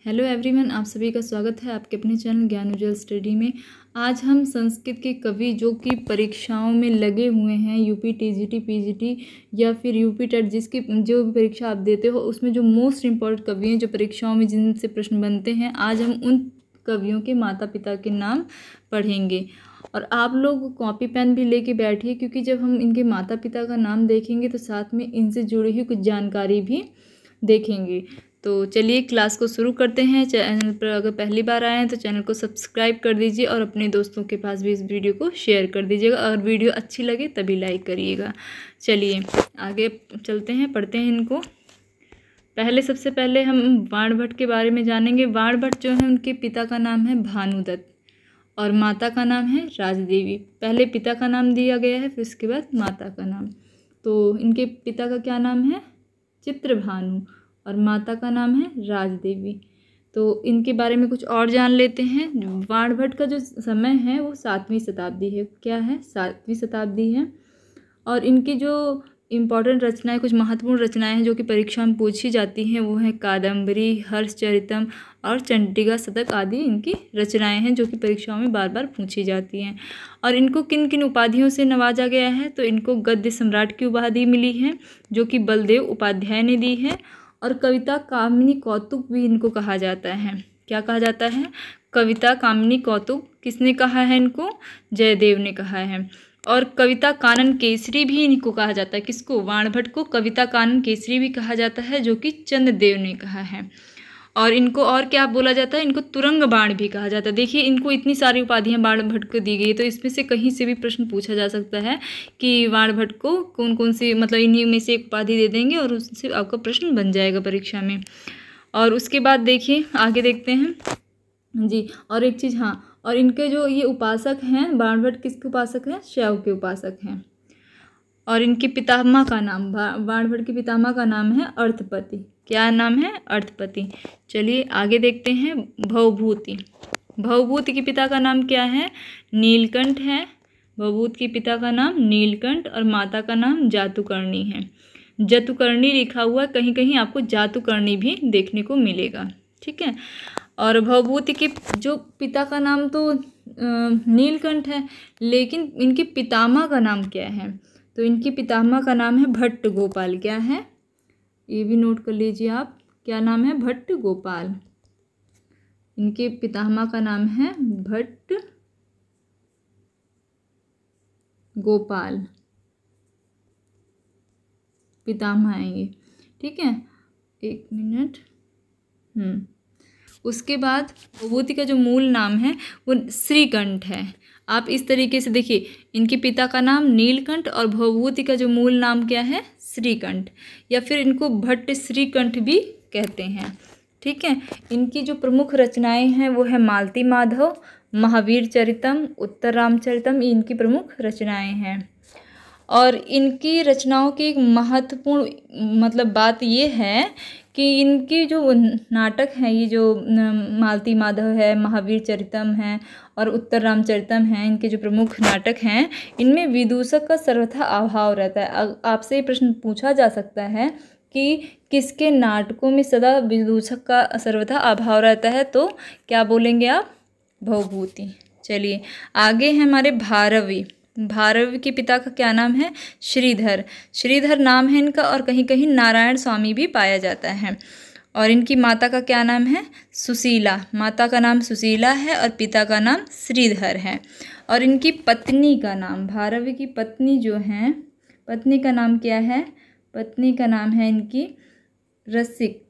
Hello everyone, आप सभी का स्वागत है आपके अपने चैनल ज्ञान उज्ज्वल स्टडी में। आज हम संस्कृत के कवि जो कि परीक्षाओं में लगे हुए हैं, यूपी टीजीटी पीजीटी या फिर यूपी टेट, जिसकी जो भी परीक्षा आप देते हो उसमें जो मोस्ट इम्पोर्टेंट कवि हैं, जो परीक्षाओं में जिनसे प्रश्न बनते हैं, आज हम उन कवियों के माता पिता के नाम पढ़ेंगे। और आप लोग कॉपी पेन भी लेके बैठिए, क्योंकि जब हम इनके माता पिता का नाम देखेंगे तो साथ में इनसे जुड़ी हुई कुछ जानकारी भी देखेंगे। तो चलिए क्लास को शुरू करते हैं। चैनल पर अगर पहली बार आए हैं तो चैनल को सब्सक्राइब कर दीजिए और अपने दोस्तों के पास भी इस वीडियो को शेयर कर दीजिएगा। और वीडियो अच्छी लगे तभी लाइक करिएगा। चलिए आगे चलते हैं, पढ़ते हैं इनको। सबसे पहले हम बाणभट्ट के बारे में जानेंगे। बाणभट्ट जो है, उनके पिता का नाम है भानुदत्त और माता का नाम है राजदेवी। पहले पिता का नाम दिया गया है, फिर उसके बाद माता का नाम। तो इनके पिता का क्या नाम है? चित्रभानु, और माता का नाम है राजदेवी। तो इनके बारे में कुछ और जान लेते हैं। बाणभट्ट का जो समय है वो 7वीं शताब्दी है। क्या है? 7वीं शताब्दी है। और इनकी जो इम्पोर्टेंट रचनाएं, कुछ महत्वपूर्ण रचनाएं हैं जो कि परीक्षा में पूछी जाती हैं, वो है कादम्बरी, हर्षचरितम और चंडिका शतक आदि इनकी रचनाएं हैं जो कि परीक्षाओं में बार बार पूछी जाती हैं। और इनको किन किन उपाधियों से नवाजा गया है? तो इनको गद्य सम्राट की उपाधि मिली है जो कि बलदेव उपाध्याय ने दी है। और कविता कामिनी कौतुक भी इनको कहा जाता है। क्या कहा जाता है? कविता कामिनी कौतुक। किसने कहा है इनको? जयदेव ने कहा है। और कविता कानन केसरी भी इनको कहा जाता है। किसको? बाणभट्ट को कविता कानन केसरी भी कहा जाता है, जो कि चंद्रदेव ने कहा है। और इनको और क्या बोला जाता है? इनको तुरंग बाण भी कहा जाता है। देखिए, इनको इतनी सारी उपाधियां बाणभट्ट को दी गई, तो इसमें से कहीं से भी प्रश्न पूछा जा सकता है कि बाणभट्ट को कौन कौन सी, मतलब इन्हीं में से एक उपाधि दे देंगे और उससे आपका प्रश्न बन जाएगा परीक्षा में। और उसके बाद देखिए आगे देखते हैं जी। और एक चीज़, हाँ, और इनके जो ये उपासक हैं, बाणभट्ट किसके उपासक हैं? शैव के उपासक हैं। और इनके पितामह का नाम, बाणभट्ट के पितामह का नाम है अर्थपति। क्या नाम है? अर्थपति। चलिए आगे देखते हैं। भवभूति। भवभूति के पिता का नाम क्या है? नीलकंठ है। भवभूति के पिता का नाम नीलकंठ और माता का नाम जातुकर्णी है। जतुकर्णी लिखा हुआ, कहीं कहीं आपको जातुकर्णी भी देखने को मिलेगा। ठीक है। और भवभूति के जो पिता का नाम तो नीलकंठ है, लेकिन इनके पितामह का नाम क्या है? तो इनके पितामह का नाम है भट्ट गोपाल। क्या है? ये भी नोट कर लीजिए आप। क्या नाम है? भट्ट गोपाल। इनके पितामह का नाम है भट्ट गोपाल, पितामह है ये। ठीक है, एक मिनट। उसके बाद भवभूति का जो मूल नाम है वो श्रीकंठ है। आप इस तरीके से देखिए, इनके पिता का नाम नीलकंठ और भवभूति का जो मूल नाम क्या है? श्रीकंठ, या फिर इनको भट्ट श्रीकंठ भी कहते हैं। ठीक है। इनकी जो प्रमुख रचनाएं हैं वो है मालती माधव, महावीर चरितम, उत्तर रामचरितम। ये इनकी प्रमुख रचनाएं हैं। और इनकी रचनाओं की एक महत्वपूर्ण मतलब बात ये है कि इनकी जो नाटक हैं, ये जो मालती माधव है, महावीर चरितम है और उत्तर रामचरितम है, इनके जो प्रमुख नाटक हैं, इनमें विदूषक का सर्वथा अभाव रहता है। आपसे ये प्रश्न पूछा जा सकता है कि किसके नाटकों में सदा विदूषक का सर्वथा अभाव रहता है? तो क्या बोलेंगे आप? भवभूति। चलिए आगे है हमारे भारवी। भारवी के पिता का क्या नाम है? श्रीधर। श्रीधर नाम है इनका, और कहीं कहीं नारायण स्वामी भी पाया जाता है। और इनकी माता का क्या नाम है? सुशीला। माता का नाम सुशीला है और पिता का नाम श्रीधर है। और इनकी पत्नी का नाम, भारवी की पत्नी जो है, पत्नी का नाम क्या है? पत्नी का नाम है इनकी रसिकवती।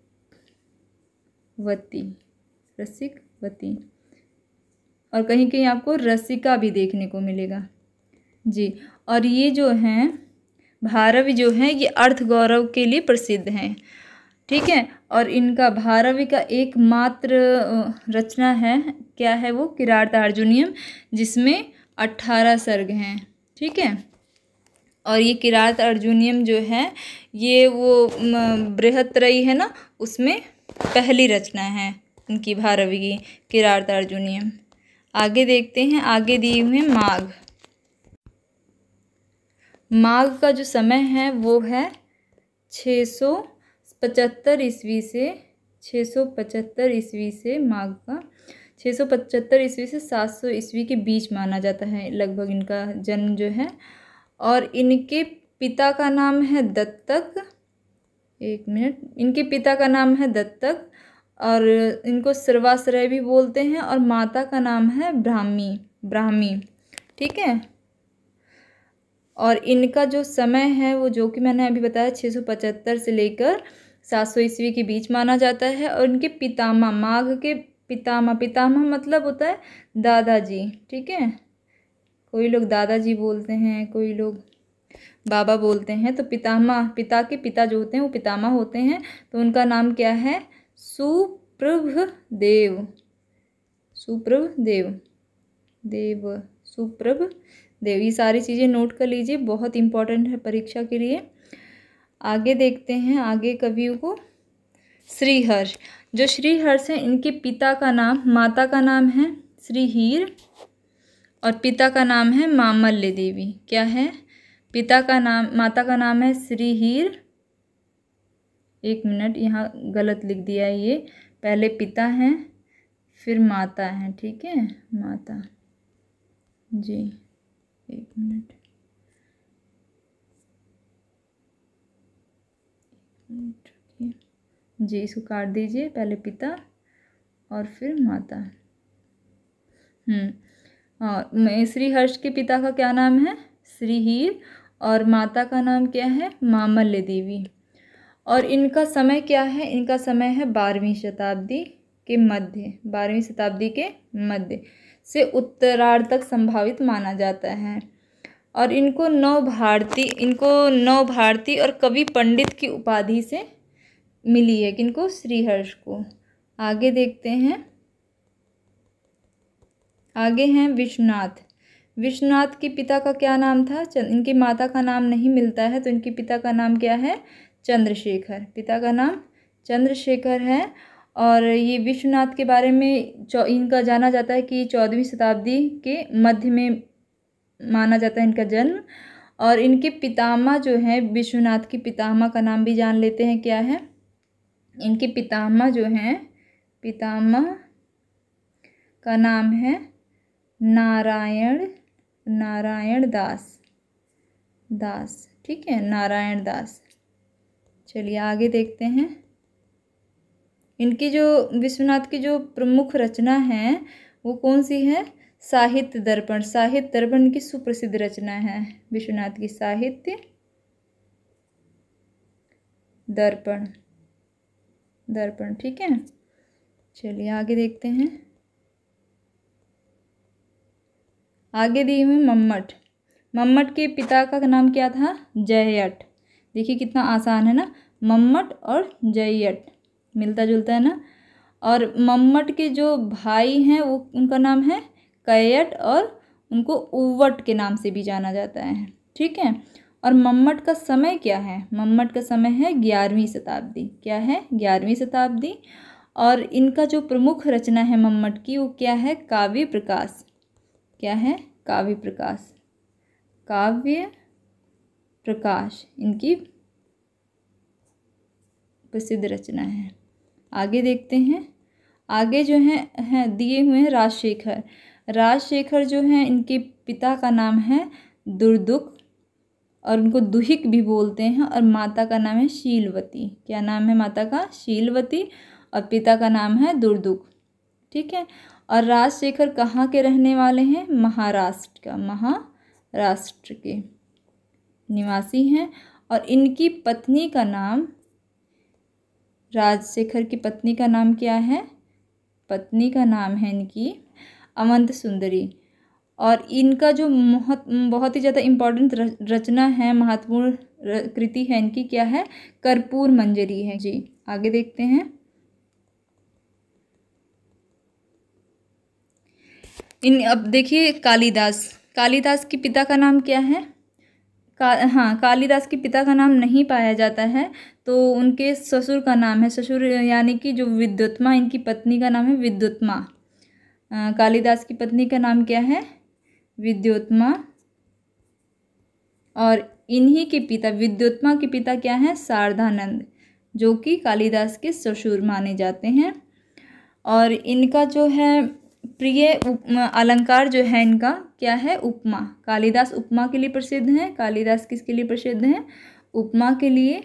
रसिकवती। और कहीं कहीं आपको रसिका भी देखने को मिलेगा जी। और ये जो हैं भारवी जो हैं, ये अर्थ गौरव के लिए प्रसिद्ध हैं। ठीक है। और इनका भारवी का एकमात्र रचना है, क्या है वो? किरात अर्जुनीयम, जिसमें 18 सर्ग हैं। ठीक है। और ये किरात अर्जुनीयम जो है, ये वो बृहत्त्रयी है ना, उसमें पहली रचना है इनकी भारवी की, किरात अर्जुनीयम। आगे देखते हैं। आगे दिए हुए माघ। माघ का जो समय है वो है 675 ईस्वी से 675 ईस्वी से माघ का 675 ईस्वी से 700 ईस्वी के बीच माना जाता है लगभग इनका जन्म जो है। और इनके पिता का नाम है दत्तक, एक मिनट, इनके पिता का नाम है दत्तक और इनको सर्वाश्रय भी बोलते हैं, और माता का नाम है ब्राह्मी। ठीक है। और इनका जो समय है वो जो कि मैंने अभी बताया 675 से लेकर 700 ईस्वी के बीच माना जाता है। और इनके पितामह, माघ के पितामह मतलब होता है दादाजी। ठीक है, कोई लोग दादाजी बोलते हैं, कोई लोग बाबा बोलते हैं। तो पितामह, पिता के पिता जो होते हैं वो पितामह होते हैं। तो उनका नाम क्या है? सुप्रभदेव। ये सारी चीज़ें नोट कर लीजिए, बहुत इंपॉर्टेंट है परीक्षा के लिए। आगे देखते हैं आगे कवियों को। श्रीहर्ष, जो श्रीहर्ष हैं इनके पिता का नाम, माता का नाम है श्रीहीर और पिता का नाम है मामल्य देवी। क्या है? पिता का नाम, माता का नाम है श्रीहीर, एक मिनट यहाँ गलत लिख दिया है, ये पहले पिता हैं फिर माता है। ठीक है, माता जी, एक मिनट जी, इसको काट दीजिए, पहले पिता और फिर माता। हाँ, श्रीहर्ष के पिता का क्या नाम है? श्रीहीर और माता का नाम क्या है? मामल्य देवी। और इनका समय क्या है? इनका समय है 12वीं शताब्दी के मध्य, 12वीं शताब्दी के मध्य से उत्तरार्ध तक संभावित माना जाता है। और इनको नवभारती और कवि पंडित की उपाधि से मिली है। किनको? श्रीहर्ष को। आगे देखते हैं, आगे हैं विश्वनाथ के पिता का क्या नाम था? इनकी माता का नाम नहीं मिलता है, तो इनके पिता का नाम क्या है? चंद्रशेखर। पिता का नाम चंद्रशेखर है। और ये विश्वनाथ के बारे में इनका जाना जाता है कि 14वीं शताब्दी के मध्य में माना जाता है इनका जन्म। और इनके पितामह जो हैं, विश्वनाथ के पितामह का नाम भी जान लेते हैं। क्या है? इनके पितामह जो हैं, पितामह का नाम है नारायण दास। ठीक है, नारायण दास। चलिए आगे देखते हैं। इनकी जो विश्वनाथ की जो प्रमुख रचना है वो कौन सी है? साहित्य दर्पण। साहित्य दर्पण की सुप्रसिद्ध रचना है विश्वनाथ की, साहित्य दर्पण। ठीक है, चलिए आगे देखते हैं। आगे दिए हुए मम्मट के पिता का नाम क्या था? जययट। देखिए कितना आसान है ना, मम्मट और जययट मिलता जुलता है ना। और मम्मट के जो भाई हैं वो, उनका नाम है कैयट और उनको उव्वट के नाम से भी जाना जाता है। ठीक है। और मम्मट का समय क्या है? मम्मट का समय है 11वीं शताब्दी। क्या है? 11वीं शताब्दी। और इनका जो प्रमुख रचना है मम्मट की वो क्या है? काव्य प्रकाश। क्या है? काव्य प्रकाश इनकी प्रसिद्ध रचना है। आगे देखते हैं। आगे जो है दिए हुए हैं राजशेखर जो हैं इनके पिता का नाम है दुर्दुक और उनको दुहिक भी बोलते हैं। और माता का नाम है शीलवती। क्या नाम है माता का? शीलवती। और पिता का नाम है दुर्दुक। ठीक है। और राजशेखर कहाँ के रहने वाले हैं? महाराष्ट्र के निवासी हैं। और इनकी पत्नी का नाम, राजशेखर की पत्नी का नाम क्या है? पत्नी का नाम है इनकी अवंत सुंदरी। और इनका जो बहुत ही ज़्यादा इम्पोर्टेंट रचना है, महत्वपूर्ण कृति है इनकी, क्या है? कर्पूर मंजरी है जी। आगे देखते हैं। अब देखिए कालिदास के पिता का नाम क्या है? कालिदास के पिता का नाम नहीं पाया जाता है, तो उनके ससुर का नाम है, ससुर यानी कि जो विद्युत्मा, इनकी पत्नी का नाम है विद्युत्मा। कालिदास की पत्नी का नाम क्या है? विद्युत्मा। और इन्हीं के पिता, विद्युत्मा के पिता क्या हैं? शारदानंद। जो कि कालिदास के ससुर माने जाते हैं। और इनका जो है प्रिय अलंकार जो है इनका क्या है, उपमा। कालिदास उपमा के लिए प्रसिद्ध हैं। कालिदास किसके लिए प्रसिद्ध हैं, उपमा के लिए।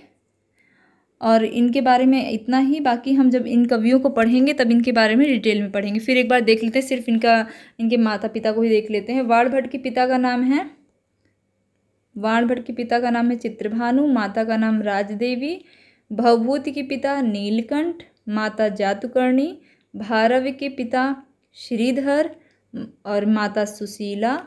और इनके बारे में इतना ही, बाकी हम जब इन कवियों को पढ़ेंगे तब इनके बारे में डिटेल में पढ़ेंगे। फिर एक बार देख लेते हैं, सिर्फ इनके माता पिता को ही देख लेते हैं। वाणभट्ट के पिता का नाम है चित्रभानु, माता का नाम राजदेवी। भवभूति के पिता नीलकंठ, माता जातुकर्णी। भारवी के पिता श्रीधर और माता सुशीला।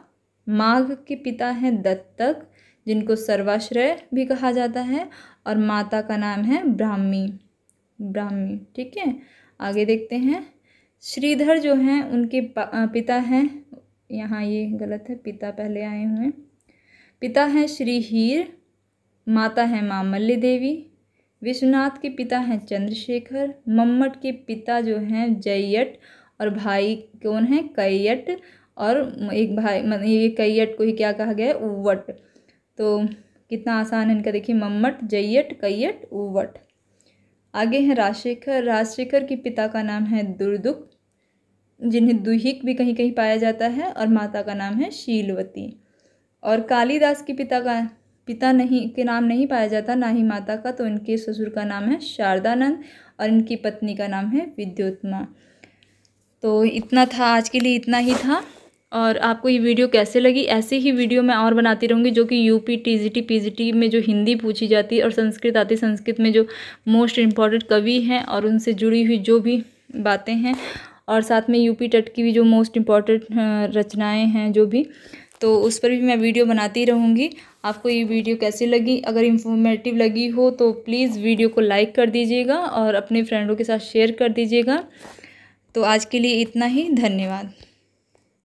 माघ के पिता हैं दत्तक, जिनको सर्वाश्रय भी कहा जाता है, और माता का नाम है ब्राह्मी। ठीक है, आगे देखते हैं। श्रीधर जो हैं उनके पिता हैं, यहाँ ये गलत है, पिता पहले आए हुए हैं। पिता हैं श्री हीर, माता है मामल्य देवी। विश्वनाथ के पिता हैं चंद्रशेखर। मम्मट के पिता जो हैं जयट, और भाई कौन है, कैयट। और एक भाई, मतलब ये कैयट को ही क्या कहा गया है, उव्वट। तो कितना आसान है इनका, देखिए, मम्मट, जयट, कैयट, उव्वट। आगे है राजशेखर। राजशेखर के पिता का नाम है दुर्दुक, जिन्हें दुहिक भी कहीं कहीं पाया जाता है, और माता का नाम है शीलवती। और कालिदास के पिता के नाम नहीं पाया जाता, ना ही माता का, तो इनके ससुर का नाम है शारदानंद, और इनकी पत्नी का नाम है विद्योत्मा। तो इतना था आज के लिए, इतना ही था। और आपको ये वीडियो कैसे लगी, ऐसे ही वीडियो मैं और बनाती रहूँगी, जो कि यूपी टीजीटी पीजीटी में जो हिंदी पूछी जाती है और संस्कृत आती है, संस्कृत में जो मोस्ट इम्पॉर्टेंट कवि हैं और उनसे जुड़ी हुई जो भी बातें हैं, और साथ में यूपी टेट की भी जो मोस्ट इम्पॉर्टेंट रचनाएँ हैं जो भी, तो उस पर भी मैं वीडियो बनाती रहूँगी। आपको ये वीडियो कैसी लगी, अगर इंफॉर्मेटिव लगी हो तो प्लीज़ वीडियो को लाइक कर दीजिएगा और अपने फ्रेंडों के साथ शेयर कर दीजिएगा। तो आज के लिए इतना ही, धन्यवाद।